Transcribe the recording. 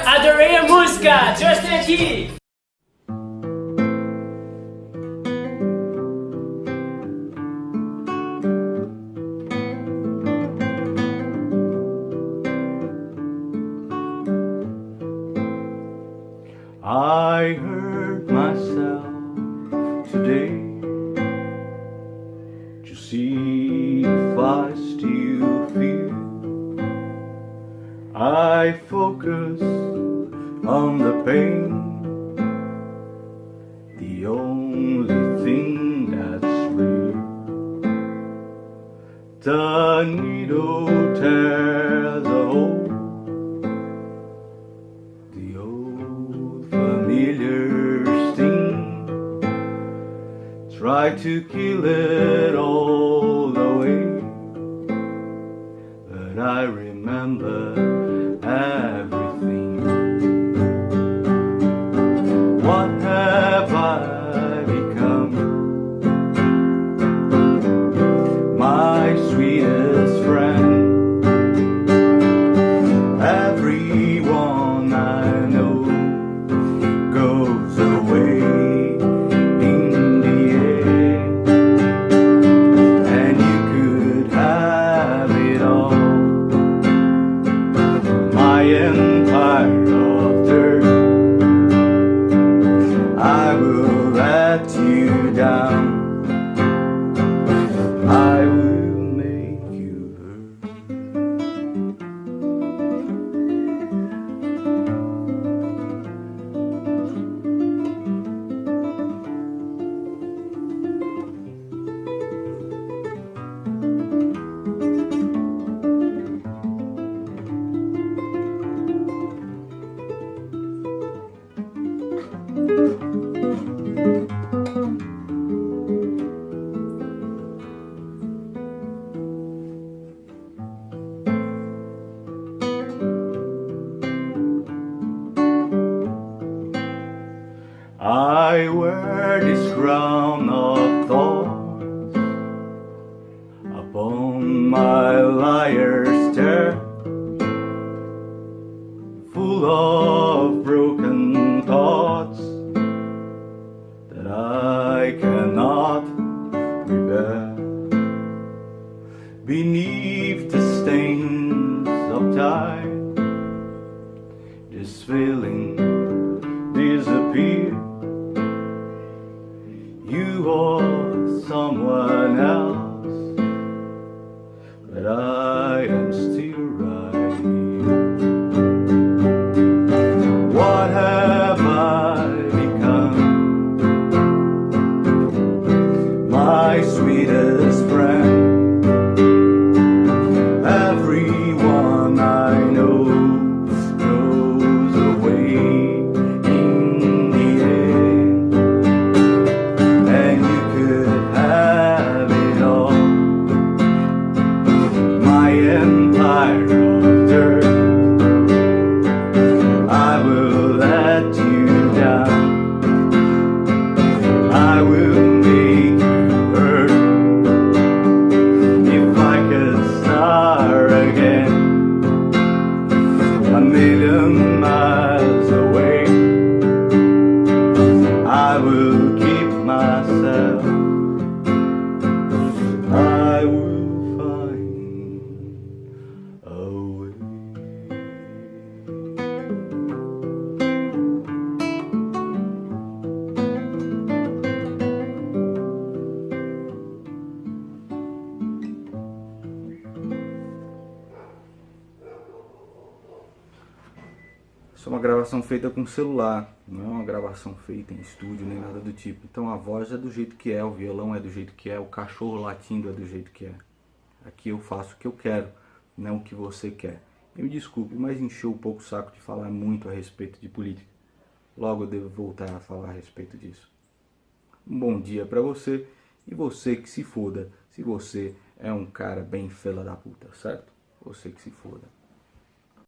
adorei a música! Just aqui! I hurt myself today to see if I still feel. I focus on the pain, the only thing that's real. The needle tears a hole, the old familiar sting. Try to kill it all away, but I remember everything. What have I become? My sweetest friend. Everyone I know goes away in the end, and you could have it all. My empire of dirt, I will let you down. I will make you hurt. I wear this crown of thorns upon my liar's chair, full of broken thoughts that I cannot repair. Beneath the stains of time, this feeling disappears. You are someone else, but I am still right here. What have I become? My sweetest friend. Everyone I know goes away in the end, and you could have it all. My empire of dirt, I will let you down. I will make you hurt. If I could start again, a million miles away, I will keep myself. I will find a way. Isso é uma gravação feita com celular, não é uma gravação feita em estúdio nem nada do tipo. Então a voz é do jeito que é, o violão é do jeito que é, o cachorro latindo é do jeito que é. Aqui eu faço o que eu quero, não o que você quer. Eu me desculpe, mas encheu um pouco o saco de falar muito a respeito de política. Logo eu devo voltar a falar a respeito disso. Um bom dia pra você, e você que se foda, se você é um cara bem fela da puta, certo? Você que se foda.